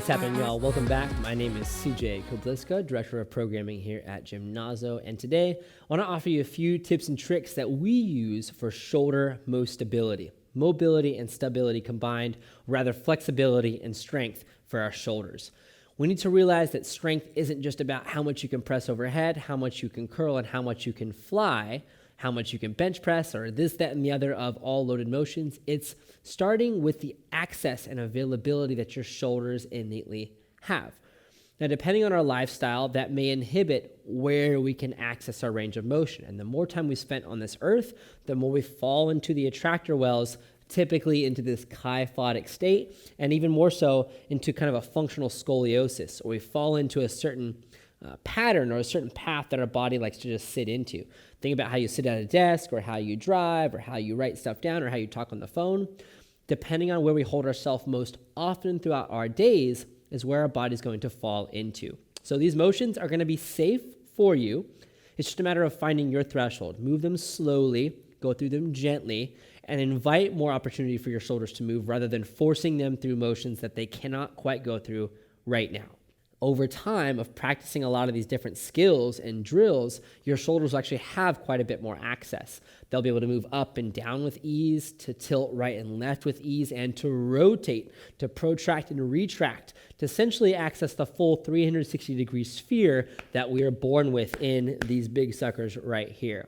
happening, y'all? Welcome back. My name is CJ Kobliska, Director of Programming here at Gymnazo, and today I want to offer you a few tips and tricks that we use for shoulder stability. Mobility and stability combined, or rather flexibility and strength for our shoulders. We need to realize that strength isn't just about how much you can press overhead, how much you can curl, and how much you can fly, how much you can bench press, or this, that, and the other of all loaded motions. It's starting with the access and availability that your shoulders innately have. Now, depending on our lifestyle, that may inhibit where we can access our range of motion. And the more time we spent on this earth, the more we fall into the attractor wells, typically into this kyphotic state, and even more so into kind of a functional scoliosis, or we fall into a certain pattern or a certain path that our body likes to just sit into. Think about how you sit at a desk, or how you drive, or how you write stuff down, or how you talk on the phone. Depending on where we hold ourselves most often throughout our days is where our body's going to fall into. So these motions are going to be safe for you. It's just a matter of finding your threshold. Move them slowly, go through them gently, and invite more opportunity for your shoulders to move rather than forcing them through motions that they cannot quite go through right now. Over time of practicing a lot of these different skills and drills, your shoulders will actually have quite a bit more access. They'll be able to move up and down with ease, to tilt right and left with ease, and to rotate, to protract and retract, to essentially access the full 360-degree sphere that we are born with in these big suckers right here.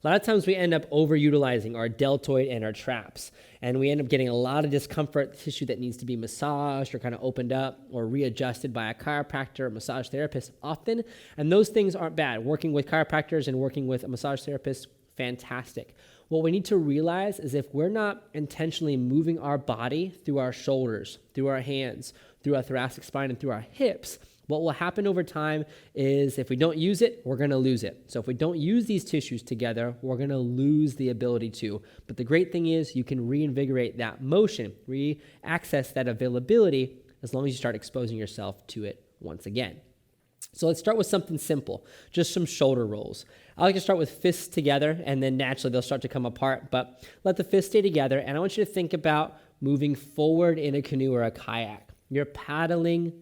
A lot of times we end up overutilizing our deltoid and our traps, and we end up getting a lot of discomfort tissue that needs to be massaged or kind of opened up or readjusted by a chiropractor or massage therapist often, and those things aren't bad. Working with chiropractors and working with a massage therapist, fantastic. What we need to realize is if we're not intentionally moving our body through our shoulders, through our hands, through our thoracic spine, and through our hips, what will happen over time is if we don't use it, we're going to lose it. So if we don't use these tissues together, we're going to lose the ability to. But the great thing is you can reinvigorate that motion, re-access that availability as long as you start exposing yourself to it once again. So let's start with something simple, just some shoulder rolls. I like to start with fists together, and then naturally they'll start to come apart, but let the fists stay together, and I want you to think about moving forward in a canoe or a kayak. You're paddling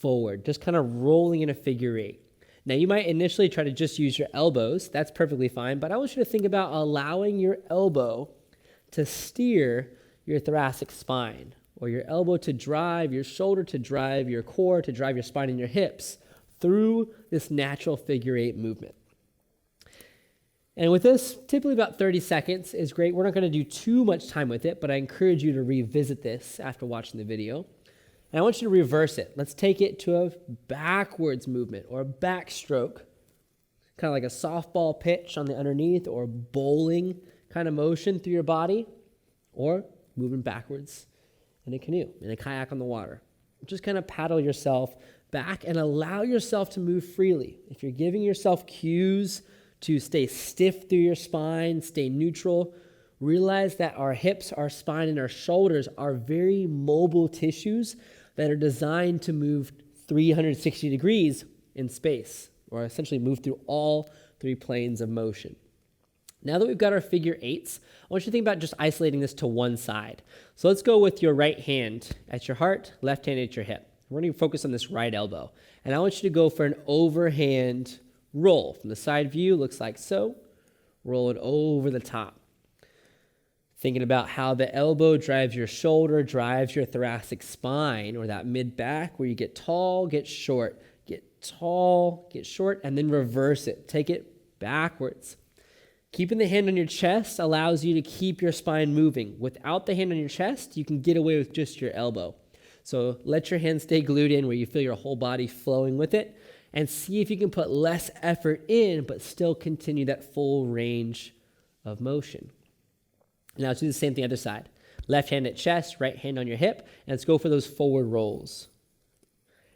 forward, just kind of rolling in a figure eight. Now, you might initially try to just use your elbows. That's perfectly fine, but I want you to think about allowing your elbow to steer your thoracic spine, or your elbow to drive your shoulder, to drive your core, to drive your spine and your hips through this natural figure eight movement. And with this, typically about 30 seconds is great. We're not going to do too much time with it, but I encourage you to revisit this after watching the video. And I want you to reverse it. Let's take it to a backwards movement or a backstroke, kind of like a softball pitch on the underneath, or bowling kind of motion through your body, or moving backwards in a canoe, in a kayak on the water. Just kind of paddle yourself back and allow yourself to move freely. If you're giving yourself cues to stay stiff through your spine, stay neutral, realize that our hips, our spine, and our shoulders are very mobile tissues that are designed to move 360 degrees in space, or essentially move through all three planes of motion. Now that we've got our figure eights, I want you to think about just isolating this to one side. So let's go with your right hand at your heart, left hand at your hip. We're going to focus on this right elbow. And I want you to go for an overhand roll. From the side view, looks like so. Roll it over the top. Thinking about how the elbow drives your shoulder, drives your thoracic spine, or that mid-back where you get tall, get short, get tall, get short, and then reverse it. Take it backwards. Keeping the hand on your chest allows you to keep your spine moving. Without the hand on your chest, you can get away with just your elbow. So let your hand stay glued in where you feel your whole body flowing with it, and see if you can put less effort in, but still continue that full range of motion. Now let's do the same thing other side. Left hand at chest, right hand on your hip, and let's go for those forward rolls.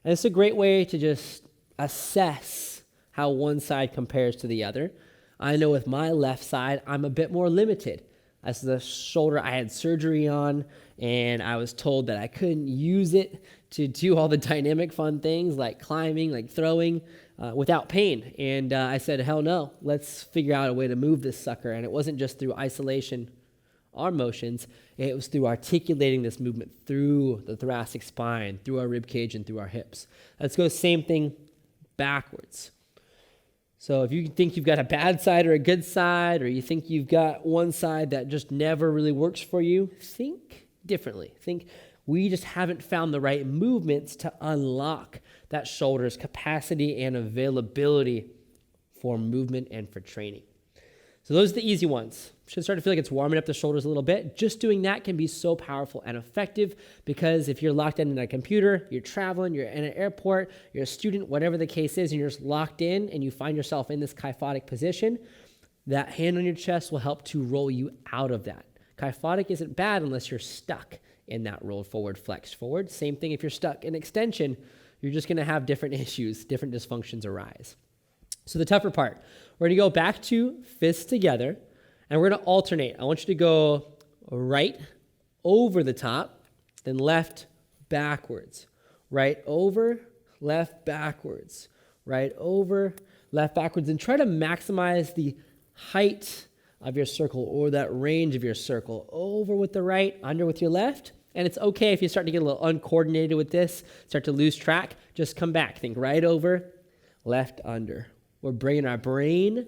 And it's a great way to just assess how one side compares to the other. I know with my left side, I'm a bit more limited. That's the shoulder I had surgery on, and I was told that I couldn't use it to do all the dynamic fun things like climbing, like throwing, without pain. And I said, hell no, let's figure out a way to move this sucker. And it wasn't just through isolation our motions, it was through articulating this movement through the thoracic spine, through our rib cage, and through our hips. Let's go same thing backwards. So if you think you've got a bad side or a good side, or you think you've got one side that just never really works for you, think differently. Think we just haven't found the right movements to unlock that shoulder's capacity and availability for movement and for training. So those are the easy ones. Should start to feel like it's warming up the shoulders a little bit. Just doing that can be so powerful and effective, because if you're locked in a computer, you're traveling, you're in an airport, you're a student, whatever the case is, and you're just locked in and you find yourself in this kyphotic position, that hand on your chest will help to roll you out of that. Kyphotic isn't bad unless you're stuck in that roll forward, flex forward. Same thing if you're stuck in extension, you're just going to have different issues, different dysfunctions arise. So the tougher part, we're going to go back to fists together, and we're going to alternate. I want you to go right over the top, then left backwards. Right over, left backwards. Right over, left backwards. And try to maximize the height of your circle, or that range of your circle. Over with the right, under with your left. And it's okay if you start to get a little uncoordinated with this, start to lose track, just come back. Think right over, left under. We're bringing our brain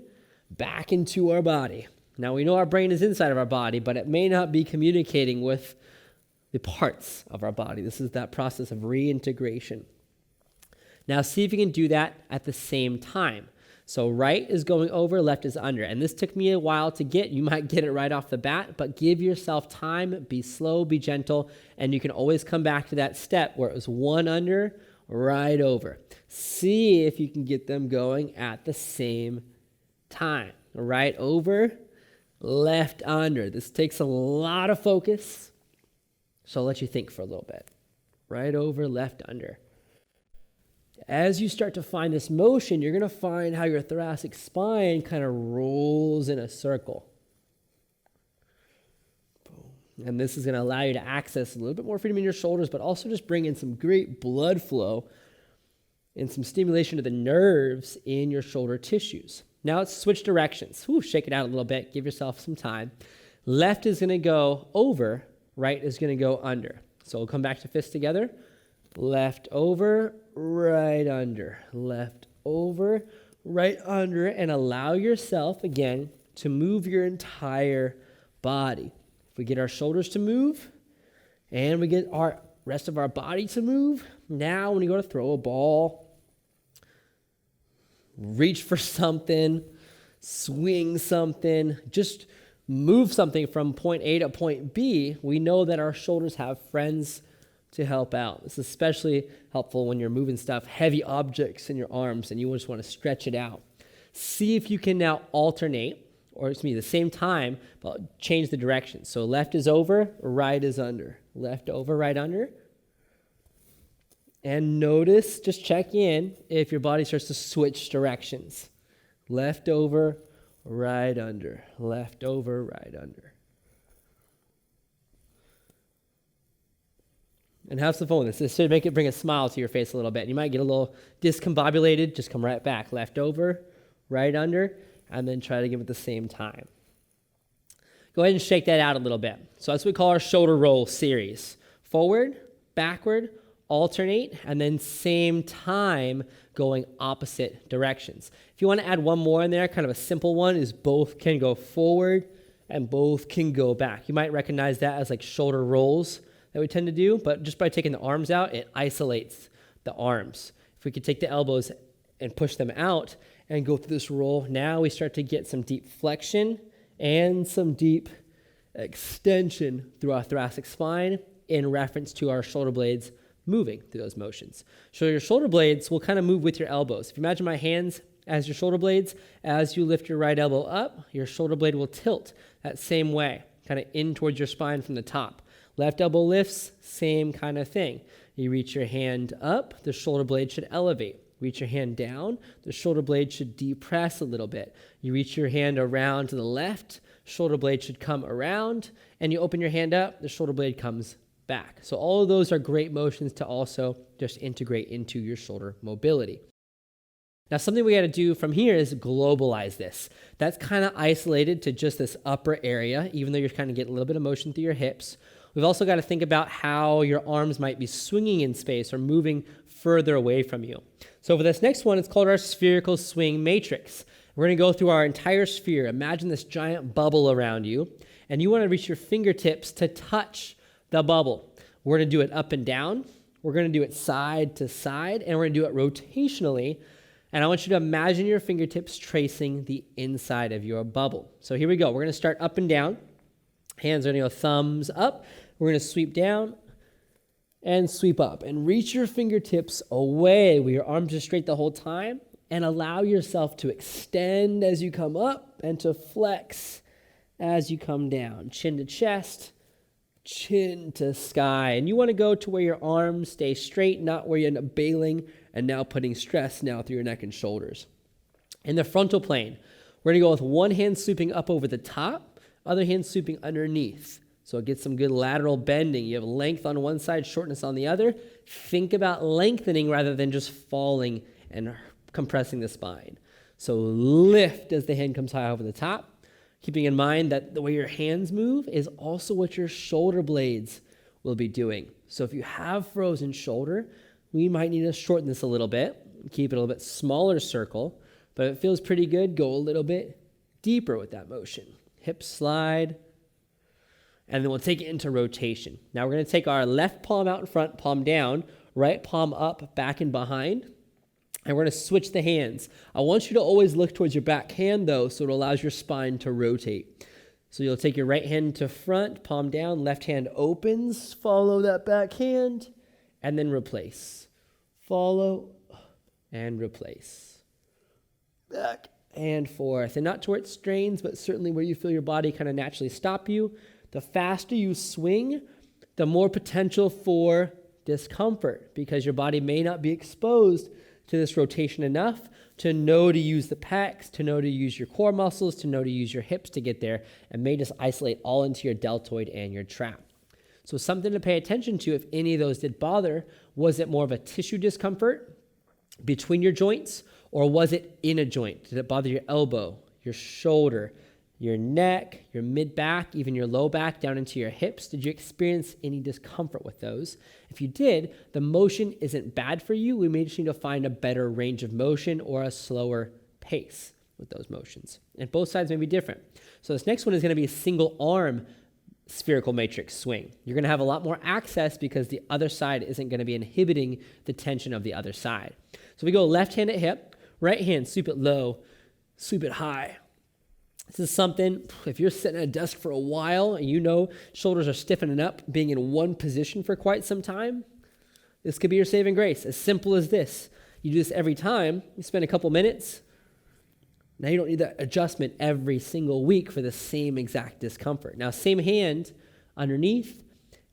back into our body. Now, we know our brain is inside of our body, but it may not be communicating with the parts of our body. This is that process of reintegration. Now, see if you can do that at the same time. So right is going over, left is under. And this took me a while to get. You might get it right off the bat, but give yourself time, be slow, be gentle, and you can always come back to that step where it was one under, right over. See if you can get them going at the same time. Right over, left under. This takes a lot of focus, so I'll let you think for a little bit. Right over, left under. As you start to find this motion, you're going to find how your thoracic spine kind of rolls in a circle. And this is going to allow you to access a little bit more freedom in your shoulders, but also just bring in some great blood flow and some stimulation to the nerves in your shoulder tissues. Now let's switch directions. Shake it out a little bit. Give yourself some time. Left is going to go over. Right is going to go under. So we'll come back to fists together. Left over, right under. Left over, right under. And allow yourself, again, to move your entire body. If we get our shoulders to move and we get our rest of our body to move, now when you go to throw a ball, reach for something, swing something, just move something from point A to point B, we know that our shoulders have friends to help out. This is especially helpful when you're moving stuff, heavy objects in your arms, and you just want to stretch it out. See if you can now alternate, or the same time, but change the direction. So left is over, right is under. Left over, right under. And notice, just check in if your body starts to switch directions. Left over, right under. Left over, right under. And have some fun with this. This should bring a smile to your face a little bit. You might get a little discombobulated. Just come right back. Left over, right under, and then try to give it the same time. Go ahead and shake that out a little bit. So that's what we call our shoulder roll series. Forward, backward, alternate, and then same time going opposite directions. If you want to add one more in there, kind of a simple one, is both can go forward and both can go back. You might recognize that as like shoulder rolls that we tend to do, but just by taking the arms out, it isolates the arms. If we could take the elbows and push them out and go through this roll, now we start to get some deep flexion and some deep extension through our thoracic spine in reference to our shoulder blades moving through those motions. So your shoulder blades will kind of move with your elbows. If you imagine my hands as your shoulder blades, as you lift your right elbow up, your shoulder blade will tilt that same way, kind of in towards your spine from the top. Left elbow lifts, same kind of thing. You reach your hand up, the shoulder blade should elevate. Reach your hand down, the shoulder blade should depress a little bit. You reach your hand around to the left, shoulder blade should come around, and you open your hand up, the shoulder blade comes back. So all of those are great motions to also just integrate into your shoulder mobility. Now, something we got to do from here is globalize this. That's kind of isolated to just this upper area, even though you're kind of getting a little bit of motion through your hips. We've also got to think about how your arms might be swinging in space or moving further away from you. So for this next one, it's called our spherical swing matrix. We're going to go through our entire sphere. Imagine this giant bubble around you, and you want to reach your fingertips to touch the bubble. We're going to do it up and down. We're going to do it side to side, and we're going to do it rotationally. And I want you to imagine your fingertips tracing the inside of your bubble. So here we go. We're going to start up and down. Hands are going to go thumbs up. We're going to sweep down and sweep up. And reach your fingertips away where your arms are straight the whole time. And allow yourself to extend as you come up and to flex as you come down. Chin to chest, chin to sky. And you want to go to where your arms stay straight, not where you end up bailing and now putting stress now through your neck and shoulders. In the frontal plane, we're going to go with one hand sweeping up over the top, other hand sweeping underneath. So it gets some good lateral bending. You have length on one side, shortness on the other. Think about lengthening rather than just falling and compressing the spine. So lift as the hand comes high over the top, keeping in mind that the way your hands move is also what your shoulder blades will be doing. So if you have frozen shoulder, we might need to shorten this a little bit, keep it a little bit smaller circle, but if it feels pretty good, go a little bit deeper with that motion. Hips slide, and then we'll take it into rotation. Now we're going to take our left palm out in front, palm down, right palm up, back and behind, and we're going to switch the hands. I want you to always look towards your back hand, though, so it allows your spine to rotate. So you'll take your right hand to front, palm down, left hand opens, follow that back hand, and then replace. Follow and replace. Back and forth. And not to where it strains, but certainly where you feel your body kind of naturally stop you. The faster you swing, the more potential for discomfort because your body may not be exposed to this rotation enough to know to use the pecs, to know to use your core muscles, to know to use your hips to get there, and may just isolate all into your deltoid and your trap. So something to pay attention to if any of those did bother, was it more of a tissue discomfort between your joints, or was it in a joint? Did it bother your elbow, your shoulder, your neck, your mid-back, even your low back down into your hips? Did you experience any discomfort with those? If you did, the motion isn't bad for you. We may just need to find a better range of motion or a slower pace with those motions. And both sides may be different. So this next one is going to be a single arm spherical matrix swing. You're going to have a lot more access because the other side isn't going to be inhibiting the tension of the other side. So we go left hand at hip, right hand, sweep it low, sweep it high. This is something, if you're sitting at a desk for a while and you know shoulders are stiffening up, being in one position for quite some time, this could be your saving grace. As simple as this. You do this every time, you spend a couple minutes. Now you don't need that adjustment every single week for the same exact discomfort. Now same hand underneath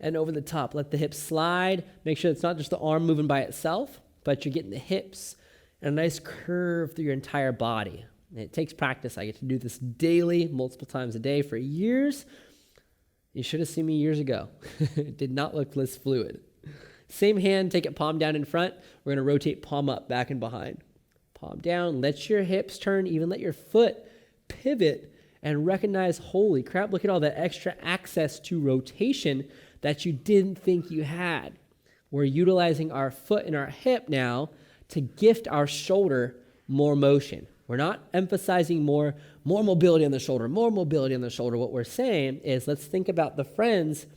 and over the top. Let the hips slide. Make sure it's not just the arm moving by itself, but you're getting the hips and a nice curve through your entire body. And it takes practice. I get to do this daily, multiple times a day for years. You should have seen me years ago. It did not look this fluid. Same hand, take it palm down in front. We're going to rotate palm up, back and behind. Palm down, let your hips turn, even let your foot pivot and recognize, holy crap, look at all that extra access to rotation that you didn't think you had. We're utilizing our foot and our hip now to gift our shoulder more motion. We're not emphasizing more mobility on the shoulder, more mobility on the shoulder. What we're saying is let's think about the friends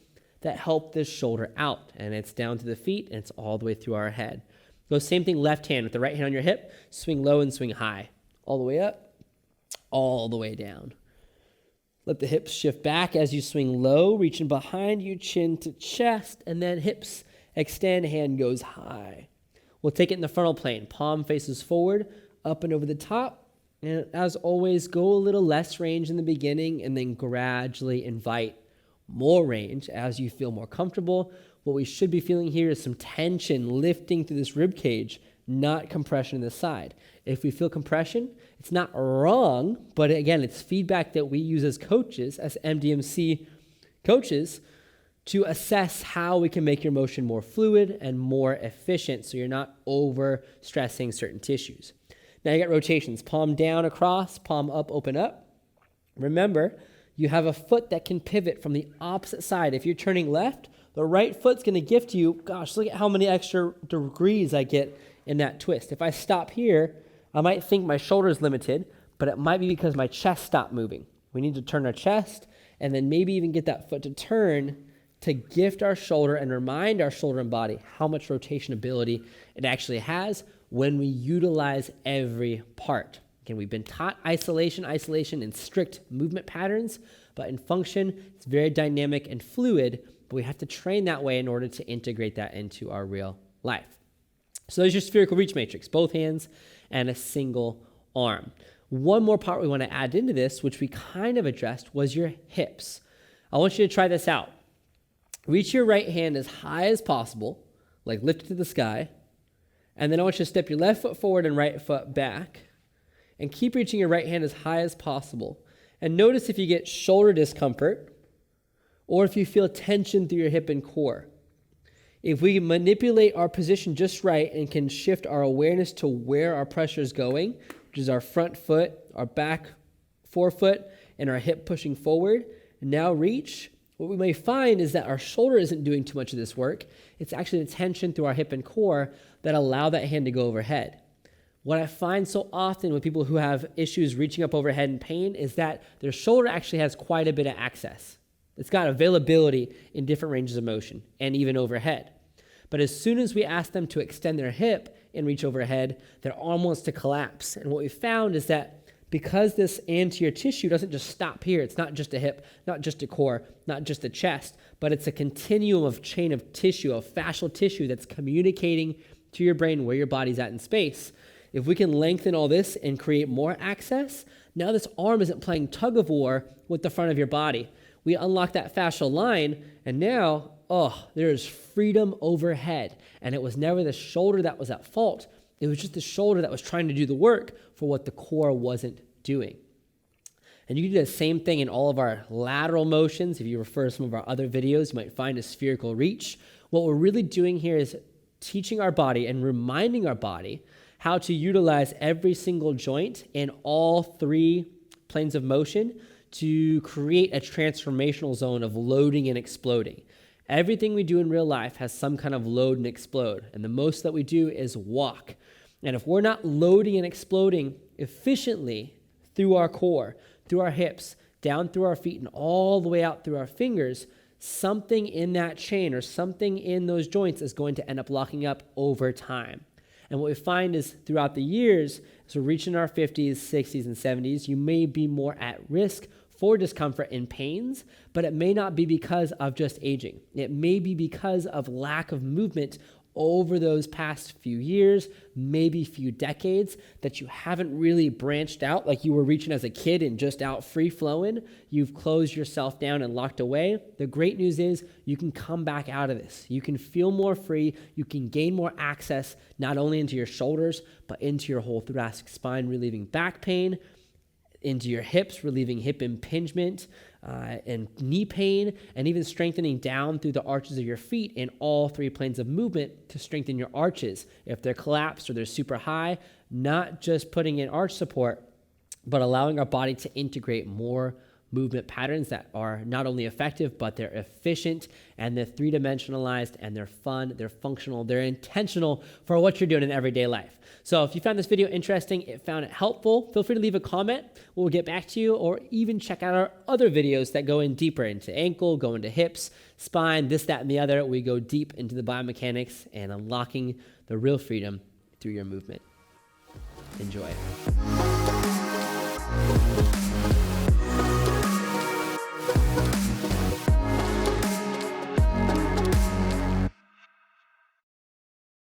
that help this shoulder out. And it's down to the feet, and it's all the way through our head. Go same thing, left hand with the right hand on your hip. Swing low and swing high. All the way up, all the way down. Let the hips shift back as you swing low, reaching behind you, chin to chest, and then hips extend, hand goes high. We'll take it in the frontal plane. Palm faces forward, up and over the top. And as always, go a little less range in the beginning and then gradually invite more range as you feel more comfortable. What we should be feeling here is some tension lifting through this rib cage, not compression in the side. If we feel compression, it's not wrong, but again, it's feedback that we use as coaches, as MDMC coaches, to assess how we can make your motion more fluid and more efficient so you're not over stressing certain tissues. Now you got rotations, palm down, across, palm up, open up. Remember, you have a foot that can pivot from the opposite side. If you're turning left, the right foot's going to gift you, gosh, look at how many extra degrees I get in that twist. If I stop here, I might think my shoulder's limited, but it might be because my chest stopped moving. We need to turn our chest and then maybe even get that foot to turn to gift our shoulder and remind our shoulder and body how much rotation ability it actually has when we utilize every part. Again, we've been taught isolation, and strict movement patterns, but in function, it's very dynamic and fluid, but we have to train that way in order to integrate that into our real life. So there's your spherical reach matrix, both hands and a single arm. One more part we want to add into this, which we kind of addressed, was your hips. I want you to try this out. Reach your right hand as high as possible, like lift it to the sky, and then I want you to step your left foot forward and right foot back, and keep reaching your right hand as high as possible. And notice if you get shoulder discomfort or if you feel tension through your hip and core. If we manipulate our position just right and can shift our awareness to where our pressure is going, which is our front foot, our back forefoot, and our hip pushing forward, and now reach, what we may find is that our shoulder isn't doing too much of this work. It's actually the tension through our hip and core that allow that hand to go overhead. What I find so often with people who have issues reaching up overhead in pain is that their shoulder actually has quite a bit of access. It's got availability in different ranges of motion and even overhead. But as soon as we ask them to extend their hip and reach overhead, their arm wants to collapse. And what we found is that because this anterior tissue doesn't just stop here, it's not just a hip, not just a core, not just a chest, but it's a continuum of chain of tissue, of fascial tissue that's communicating to your brain where your body's at in space. If we can lengthen all this and create more access, now this arm isn't playing tug of war with the front of your body. We unlock that fascial line, and now, there is freedom overhead. And it was never the shoulder that was at fault. It was just the shoulder that was trying to do the work for what the core wasn't doing. And you can do the same thing in all of our lateral motions. If you refer to some of our other videos, you might find a spherical reach. What we're really doing here is teaching our body and reminding our body how to utilize every single joint in all three planes of motion to create a transformational zone of loading and exploding. Everything we do in real life has some kind of load and explode, and the most that we do is walk. And if we're not loading and exploding efficiently through our core, through our hips, down through our feet, and all the way out through our fingers, something in that chain or something in those joints is going to end up locking up over time. And what we find is throughout the years, as we're reaching our 50s, 60s, and 70s, you may be more at risk for discomfort and pains, but it may not be because of just aging. It may be because of lack of movement over those past few years, maybe few decades, that you haven't really branched out like you were reaching as a kid and just out free flowing. You've closed yourself down and locked away. The great news is you can come back out of this. You can feel more free. You can gain more access, not only into your shoulders, but into your whole thoracic spine, relieving back pain, into your hips, relieving hip impingement and knee pain, and even strengthening down through the arches of your feet in all three planes of movement to strengthen your arches. If they're collapsed or they're super high, not just putting in arch support, but allowing our body to integrate more movement patterns that are not only effective, but they're efficient and they're three-dimensionalized and they're fun, they're functional, they're intentional for what you're doing in everyday life. So if you found this video interesting, found it helpful, feel free to leave a comment. We'll get back to you, or even check out our other videos that go in deeper into ankle, go into hips, spine, this, that, and the other. We go deep into the biomechanics and unlocking the real freedom through your movement. Enjoy.